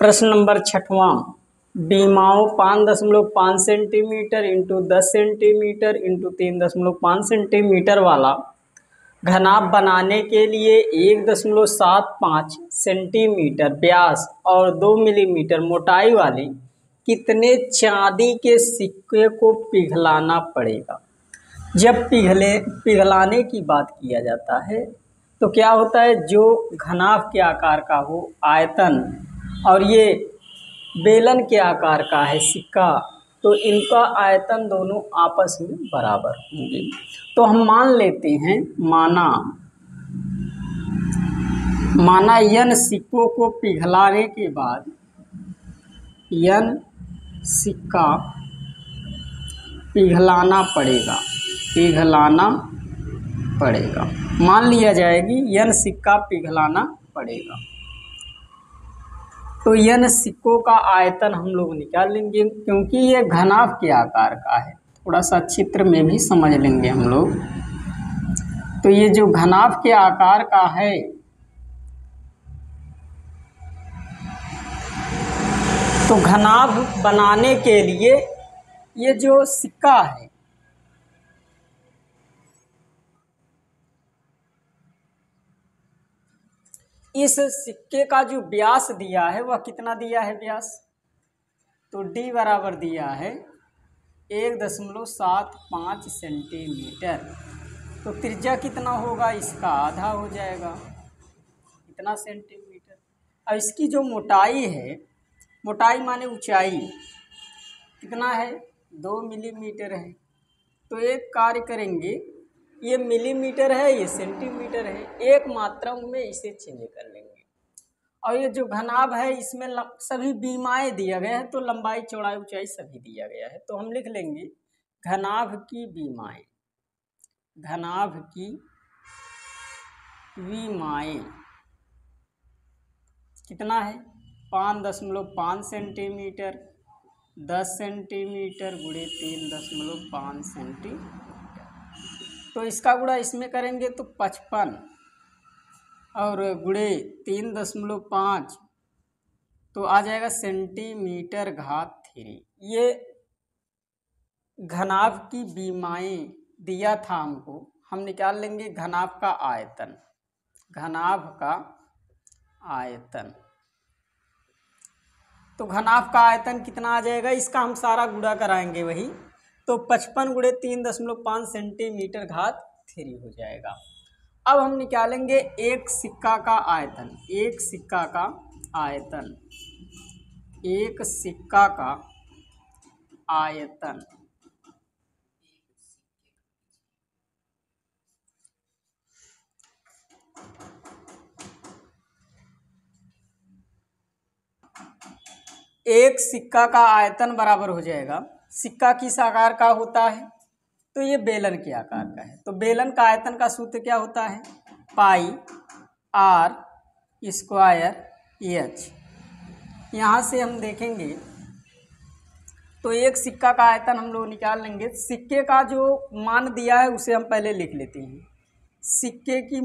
प्रश्न नंबर 6वां, बीमाओं 5.5 centimetre into 10 centimetre into 3.5 centimetre वाला घनाभ बनाने के लिए 1.75 सेंटीमीटर व्यास और 2 मिलीमीटर मोटाई वाली कितने चांदी के सिक्के को पिघलाना पड़ेगा। जब पिघलाने की बात किया जाता है तो क्या होता है, जो घनाभ के आकार का हो आयतन और ये बेलन के आकार का है सिक्का, तो इनका आयतन दोनों आपस में बराबर होंगे। तो हम मान लेते हैं, माना n सिक्कों को पिघलाने के बाद n सिक्का पिघलाना पड़ेगा, मान लिया जाएगी n सिक्का पिघलाना पड़ेगा। तो n सिक्कों का आयतन हम लोग निकाल लेंगे, क्योंकि ये घनाभ के आकार का है। थोड़ा सा चित्र में भी समझ लेंगे हम लोग। तो ये जो घनाभ के आकार का है, तो घनाभ बनाने के लिए ये जो सिक्का है, इस सिक्के का जो व्यास दिया है वह कितना दिया है व्यास, तो d बराबर दिया है 1.75 सेंटीमीटर। तो त्रिज्या कितना होगा, इसका आधा हो जाएगा, इतना सेंटीमीटर। अब इसकी जो मोटाई है, मोटाई माने ऊंचाई कितना है, 2 मिलीमीटर है। तो एक कार्य करेंगे, ये मिलीमीटर है, ये सेंटीमीटर है, एक मात्रा में इसे चेंज कर लेंगे। और ये जो घनाभ है इसमें सभी बीमाएं दिया गया है, तो लंबाई चौड़ाई ऊंचाई सभी दिया गया है। तो हम लिख लेंगे घनाभ की बीमाएं कितना है, 5.5 सेंटीमीटर, 10 सेंटीमीटर गुणे 3.5 सेंटीमीटर। तो इसका गुणा इसमें करेंगे तो 55 और गुणे 3.5 तो आ जाएगा सेंटीमीटर घात 3। ये घनाभ की बीमाएं दिया था हमको, हम निकाल लेंगे घनाभ का आयतन। तो घनाभ का आयतन कितना आ जाएगा, इसका हम सारा गुणा कराएंगे वही, तो 55 गुणे 3.5 सेंटीमीटर घात 3 हो जाएगा। अब हम निकालेंगे एक सिक्का का आयतन। एक सिक्का का आयतन एक सिक्का का आयतन बराबर हो जाएगा, सिक्का किस आकार का होता है, तो ये बेलन के आकार का है। तो बेलन का आयतन का सूत्र क्या होता है, पाई r स्क्वायर h। यहाँ से हम देखेंगे तो एक सिक्का का आयतन हम लोग निकाल लेंगे। सिक्के का जो मान दिया है उसे हम पहले लिख लेते हैं। सिक्के की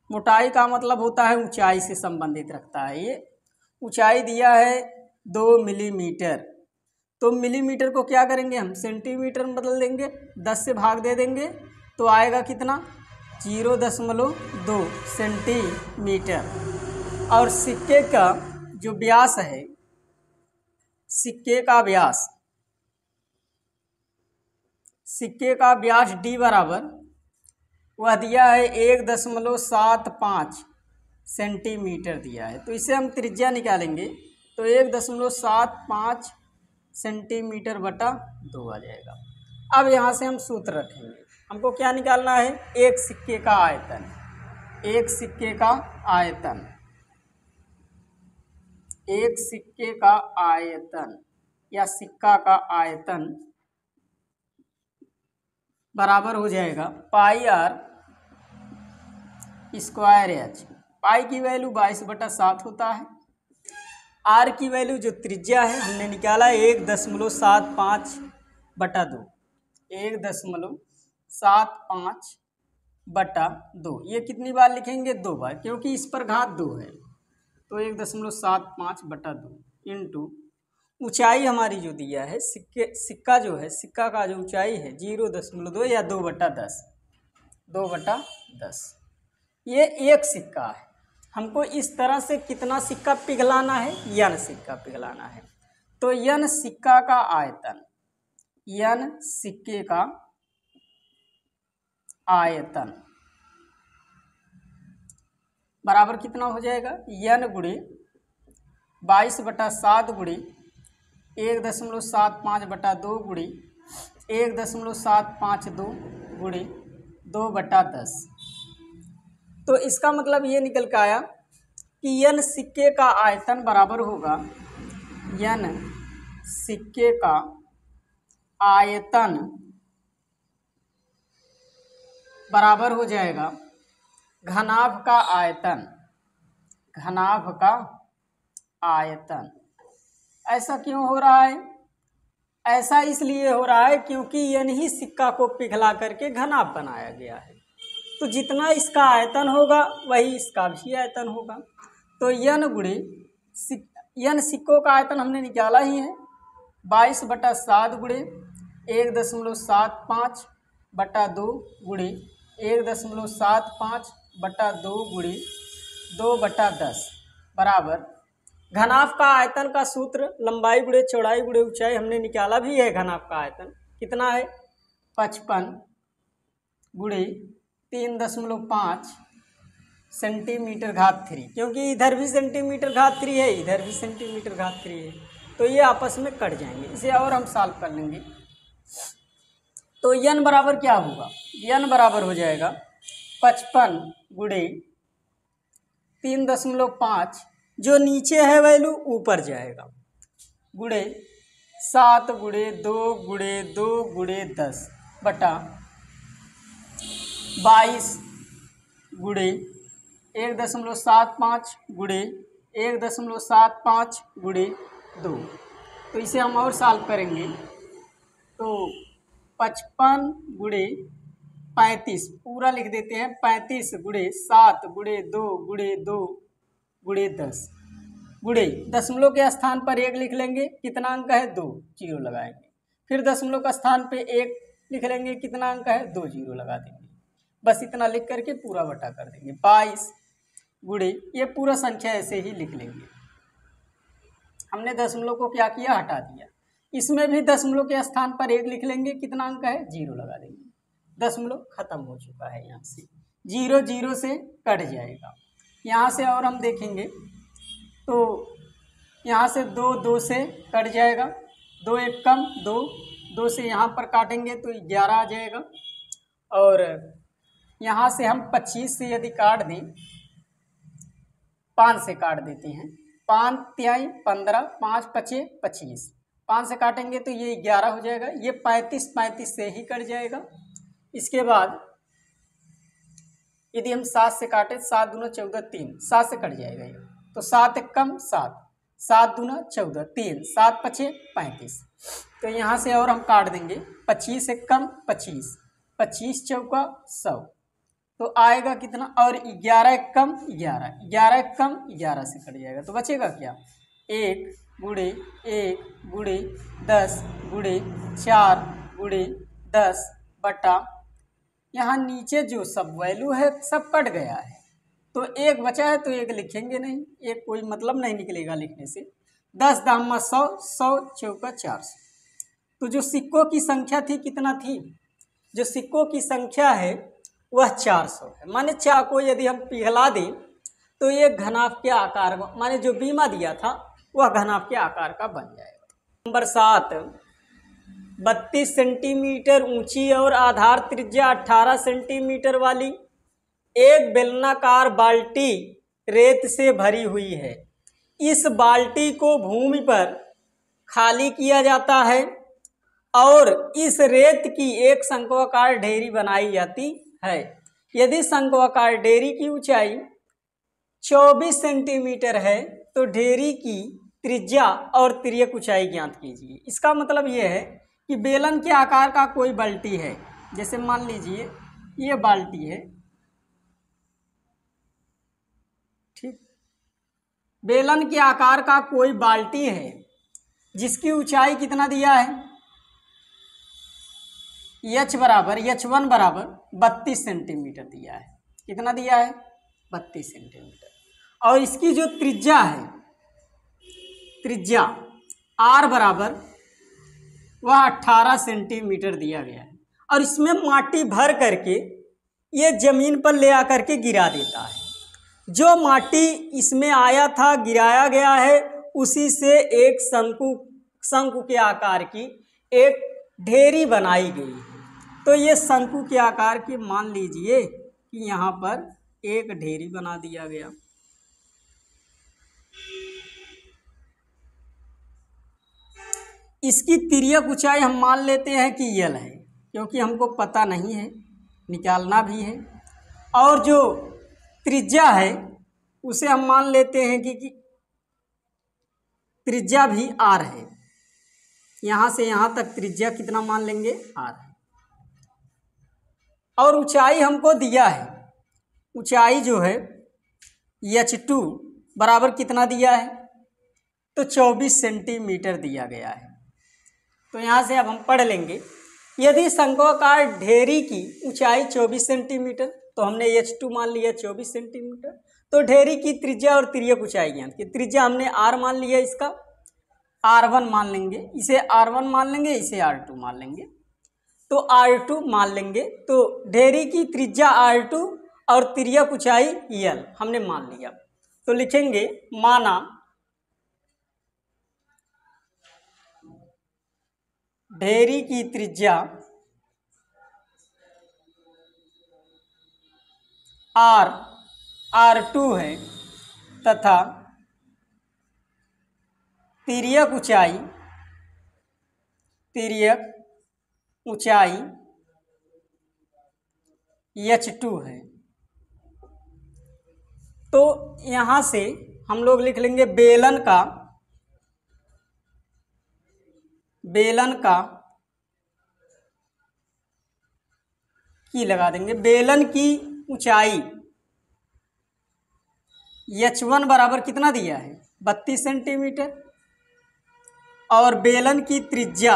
मोटाई का मतलब होता है ऊंचाई से संबंधित रखता है। ये ऊंचाई दिया है 2 मिलीमीटर, तो मिलीमीटर को क्या करेंगे हम, सेंटीमीटर में बदल देंगे, 10 से भाग दे देंगे तो आएगा कितना, 0.2 सेंटीमीटर। और सिक्के का जो व्यास है, सिक्के का व्यास d बराबर वह दिया है 1.75 सेंटीमीटर दिया है। तो इसे हम त्रिज्या निकालेंगे तो 1.75 सेंटीमीटर बटा 2 आ जाएगा। अब यहाँ से हम सूत्र रखेंगे, हमको क्या निकालना है, एक सिक्के का आयतन या सिक्का का आयतन बराबर हो जाएगा पाई r स्क्वायर h। पाई की वैल्यू 22/7 होता है, r की वैल्यू जो त्रिज्या है हमने निकाला 1.75/2, 1.75 बटा 2। ये कितनी बार लिखेंगे? 2 बार, क्योंकि इस पर घात 2 है। तो 1.75 बटा 2 इंटू ऊंचाई हमारी जो दिया है सिक्का जो है, सिक्का का जो ऊंचाई है 0.2 या 2/10, 2/10। ये एक सिक्का है। हमको इस तरह से कितना सिक्का पिघलाना है? n सिक्का पिघलाना है। तो n सिक्का का आयतन, n सिक्के का आयतन बराबर कितना हो जाएगा? n गुणे 22/7 गुणे 1.75 बटा 2 गुणे 1.752 गुणे 2/10। तो इसका मतलब ये निकल के आया कि n सिक्के का आयतन बराबर होगा, n सिक्के का आयतन बराबर हो जाएगा घनाभ का आयतन, घनाभ का आयतन। ऐसा क्यों हो रहा है? ऐसा इसलिए हो रहा है क्योंकि n ही सिक्का को पिघला करके घनाभ बनाया गया है। तो जितना इसका आयतन होगा वही इसका भी आयतन होगा। तो n गुणे n सिक्कों का आयतन हमने निकाला ही है, 22/7 गुणे 1.75 बटा 2 गुणे 1.75 बटा 2 गुणे 2/10 बराबर घनाभ का आयतन का सूत्र लंबाई गुणे चौड़ाई गुणे ऊंचाई हमने निकाला भी है। घनाभ का आयतन कितना है? 55 गुणे 3.5 सेंटीमीटर घात 3, क्योंकि इधर भी सेंटीमीटर घात 3 है, इधर भी सेंटीमीटर घात 3 है, तो ये आपस में कट जाएंगे। इसे और हम सॉल्व कर लेंगे। तो n बराबर क्या होगा? n बराबर हो जाएगा 55 गुणे 3.5, जो नीचे है वैल्यू ऊपर जाएगा, गुणे 7 गुणे 2 गुणे 2 गुणे 10 बटा 22 गुणे 1.75 गुणे 1.75 गुणे 2। तो इसे हम और सॉल्व करेंगे। तो 55 गुणे 35 पूरा लिख देते हैं, 35 गुणे 7 गुणे 2 गुणे 2 गुणे 10 गुणे दशमलव के स्थान पर 1 लिख लेंगे, कितना अंक है? 2, 0 लगाएंगे। फिर दशमलव का स्थान पे 1 लिख लेंगे, कितना अंक है? 2, 0 लगा देंगे। बस इतना लिख करके पूरा बटा कर देंगे। 22 गुणे, ये पूरा संख्या ऐसे ही लिख लेंगे। हमने दशमलव को क्या किया? हटा दिया। इसमें भी दशमलव के स्थान पर 1 लिख लेंगे, कितना अंक है? 0 लगा देंगे। दशमलव खत्म हो चुका है, यहाँ से 0 0 से कट जाएगा। यहाँ से और हम देखेंगे तो यहाँ से 2 2 से कट जाएगा, 2 1 कम 2, 2 से यहाँ पर काटेंगे तो 11 आ जाएगा। और यहाँ से हम 25 से यदि काट दें, 5 से काट देते हैं, 5 तिहाई 15, 5 पचे 25, 5 से काटेंगे तो ये 11 हो जाएगा। ये 35 35 से ही कट जाएगा। इसके बाद यदि हम 7 से काटे, 7 दूना 14 3, 7 से कट जाएगा ये, तो 7 1 कम 7, 7 दूना 14 3, 7 पचे 35। तो यहाँ से और हम काट देंगे, 25 1 कम 25, 25 चौका 100, तो आएगा कितना? और 11 1 कम 11, 11 1 कम 11 से कट जाएगा, तो बचेगा क्या? 1 गुणे 1 गुणे 10 गुणे 4 गुणे 10 बटा, यहाँ नीचे जो सब वैल्यू है सब कट गया है, तो 1 बचा है तो 1 लिखेंगे नहीं, 1 कोई मतलब नहीं निकलेगा लिखने से। 10 दामा 100, 100 चौका 400। तो जो सिक्कों की संख्या थी कितना थी? जो सिक्कों की संख्या है वह 400 है। माने चार को यदि हम पिघला दें तो ये घनाभ के आकार, माने जो बीमा दिया था वह घनाभ के आकार का बन जाएगा। नंबर 7, 32 सेंटीमीटर ऊंची और आधार त्रिज्या 18 सेंटीमीटर वाली एक बेलनाकार बाल्टी रेत से भरी हुई है। इस बाल्टी को भूमि पर खाली किया जाता है और इस रेत की एक शंक्वाकार ढेरी बनाई जाती है। यदि शंक्वाकार ढेरी की ऊंचाई 24 सेंटीमीटर है तो ढेरी की त्रिज्या और तिर्यक ऊंचाई ज्ञात कीजिए। इसका मतलब यह है कि बेलन के आकार का कोई बाल्टी है, जैसे मान लीजिए ये बाल्टी है, ठीक। बेलन के आकार का कोई बाल्टी है जिसकी ऊंचाई कितना दिया है, H1 बराबर 32 सेंटीमीटर दिया है। कितना दिया है, 32 सेंटीमीटर। और इसकी जो त्रिज्या है, त्रिज्या R बराबर वह 18 सेंटीमीटर दिया गया है। और इसमें माटी भर करके ये जमीन पर ले आकर के गिरा देता है। जो माटी इसमें आया था, गिराया गया है, उसी से एक शंकु के आकार की एक ढेरी बनाई गई है। तो ये शंकु के आकार की मान लीजिए कि यहाँ पर एक ढेरी बना दिया गया। इसकी तिर्यक ऊंचाई हम मान लेते हैं कि यल है, क्योंकि हमको पता नहीं है, निकालना भी है। और जो त्रिज्या है उसे हम मान लेते हैं कि त्रिज्या भी आर है। यहाँ से यहाँ तक त्रिज्या कितना मान लेंगे, आर है। और ऊंचाई हमको दिया है, ऊंचाई जो है H2 बराबर कितना दिया है, तो 24 सेंटीमीटर दिया गया है। तो यहाँ से अब हम पढ़ लेंगे, यदि शंक्वाकार ढेरी की ऊंचाई 24 सेंटीमीटर, तो हमने H2 मान लिया 24 सेंटीमीटर। तो ढेरी की त्रिज्या और तिर्यक ऊंचाई ज्ञात की, त्रिज्या हमने R मान लिया, इसका R1 मान लेंगे, इसे R1 मान लेंगे, इसे R2 मान लेंगे। तो R2 मान लेंगे, तो ढेरी की त्रिज्या R2 और तिर्यक ऊंचाई L हमने मान लिया। तो लिखेंगे माना ढेरी की त्रिज्या R2 है तथा तिर्यक ऊंचाई H2 है। तो यहाँ से हम लोग लिख लेंगे बेलन का की लगा देंगे। बेलन की ऊंचाई H1 बराबर कितना दिया है, 32 सेंटीमीटर। और बेलन की त्रिज्या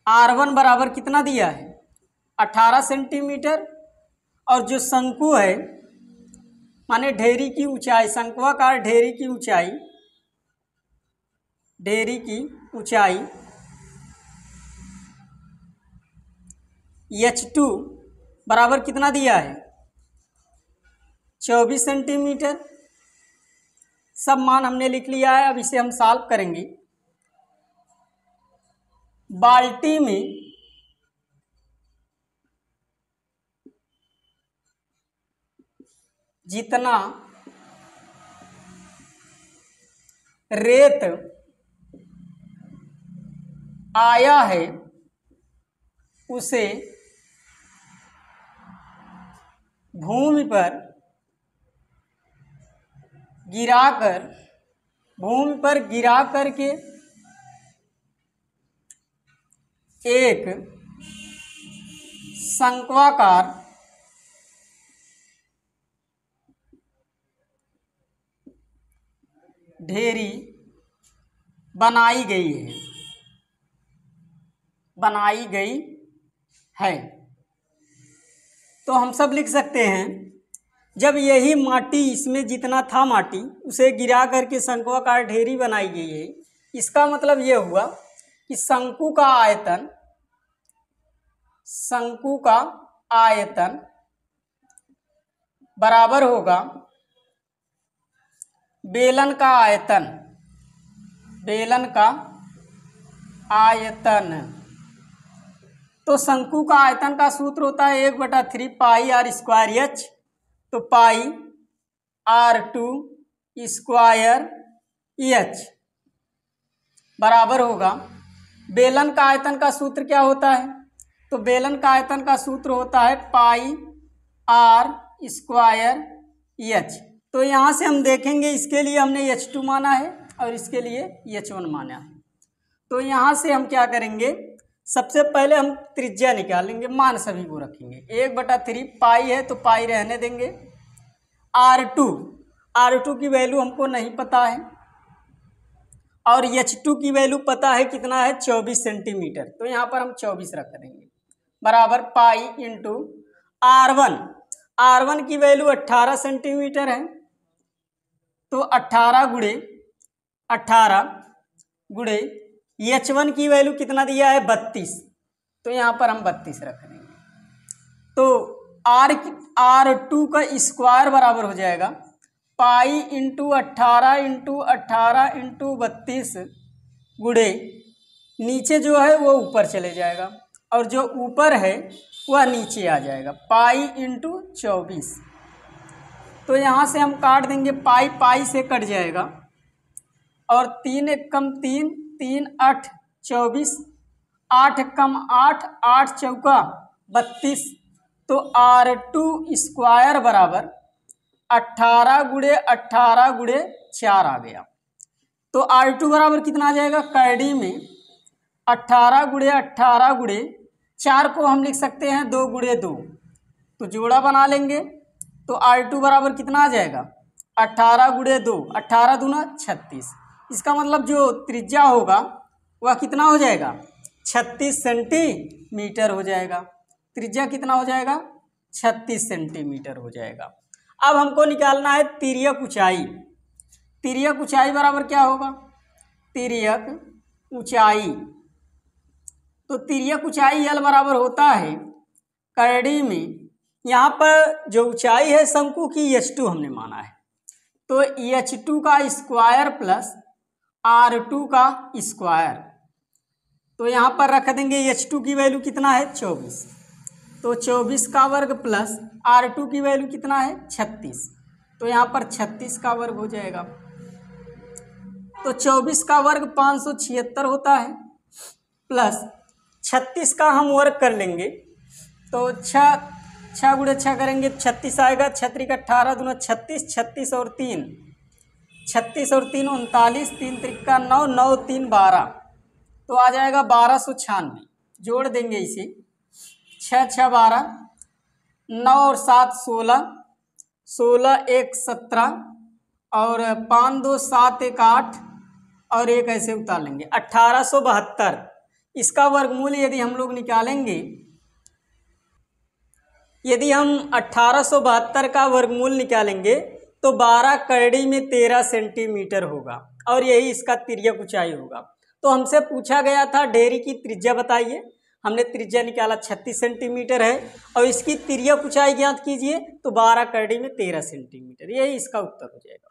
R1 बराबर कितना दिया है, 18 सेंटीमीटर। और जो शंकु है, माने ढेरी की ऊंचाई, शंक्वाकार ढेरी की ऊंचाई H2 बराबर कितना दिया है, 24 सेंटीमीटर। सब मान हमने लिख लिया है। अब इसे हम सॉल्व करेंगे। बाल्टी में जितना रेत आया है उसे भूमि पर गिरा करके एक शंक्वाकार ढेरी बनाई गई है। तो हम सब लिख सकते हैं, जब यही माटी, इसमें जितना था माटी, उसे गिरा करके शंक्वाकार ढेरी बनाई गई है। इसका मतलब यह हुआ कि शंकु का आयतन बराबर होगा बेलन का आयतन। तो शंकु का आयतन का सूत्र होता है 1/3 पाई r स्क्वायर H। तो पाई R2 स्क्वायर H बराबर होगा, बेलन का आयतन का सूत्र क्या होता है, तो बेलन का आयतन का सूत्र होता है पाई R स्क्वायर H। तो यहाँ से हम देखेंगे, इसके लिए हमने H2 माना है और इसके लिए H1 माना है। तो यहाँ से हम क्या करेंगे, सबसे पहले हम त्रिज्या निकालेंगे, मान सभी को रखेंगे। 1/3 पाई है तो पाई रहने देंगे। R2 की वैल्यू हमको नहीं पता है और H2 की वैल्यू पता है, कितना है 24 सेंटीमीटर। तो यहाँ पर हम 24 रख देंगे बराबर पाई इंटू R1 की वैल्यू 18 सेंटीमीटर है। तो 18 गुणे H1 की वैल्यू कितना दिया है 32, तो यहाँ पर हम 32 रख देंगे। तो R2 का स्क्वायर बराबर हो जाएगा पाई इंटू 18 इंटू 32 गुणे नीचे जो है वो ऊपर चले जाएगा और जो ऊपर है वह नीचे आ जाएगा, पाई इंटू 24। तो यहाँ से हम काट देंगे, पाई से कट जाएगा और 3 एकम 3, 3 8 24, 8 एकम 8, 8 चौका 32। तो R2 स्क्वायर बराबर 18 गुणे 4 आ गया। तो R2 बराबर कितना आ जाएगा, कैडी में 18 गुणे 4 को हम लिख सकते हैं 2 गुणे 2, तो जोड़ा बना लेंगे। तो R2 बराबर कितना आ जाएगा 18 गुणे 2, 18 दूना 36। इसका मतलब जो त्रिज्या होगा वह कितना हो जाएगा 36 सेंटीमीटर हो जाएगा। त्रिज्या कितना हो जाएगा 36 सेंटीमीटर हो जाएगा। अब हमको निकालना है तिर्यक ऊंचाई। तिर्यक ऊंचाई बराबर क्या होगा, तिर्यक ऊंचाई। तो तिर्यक ऊंचाई L बराबर होता है कैडी में, यहाँ पर जो ऊंचाई है शंकु की H2 हमने माना है, तो H2 का स्क्वायर प्लस R2 का स्क्वायर। तो यहाँ पर रख देंगे H2 की वैल्यू कितना है 24, तो 24 का वर्ग प्लस R2 की वैल्यू कितना है 36, तो यहाँ पर 36 का वर्ग हो जाएगा। तो 24 का वर्ग 576 होता है प्लस 36 का हम वर्ग कर लेंगे, तो 6 गुणे 6 करेंगे 36 आएगा, 6 का 18 दूना 36, 36 और 3 39, 3 त्रिका 9, 9 3 12, तो आ जाएगा 1296। जोड़ देंगे इसे, 6 6 12, 9 और 7 16, 16 1 17 और 5 2 7 1 8 और एक ऐसे उतार लेंगे 1872। इसका वर्गमूल यदि हम लोग निकालेंगे, यदि हम 1872 का वर्गमूल निकालेंगे तो 12 कैडी में 13 सेंटीमीटर होगा और यही इसका तिर्यक ऊंचाई होगा। तो हमसे पूछा गया था डेयरी की त्रिज्या बताइए, हमने त्रिज्या निकाला 36 सेंटीमीटर है और इसकी तिर्यक ऊंचाई ज्ञात कीजिए, तो 12 कैडी में 13 सेंटीमीटर, यही इसका उत्तर हो जाएगा।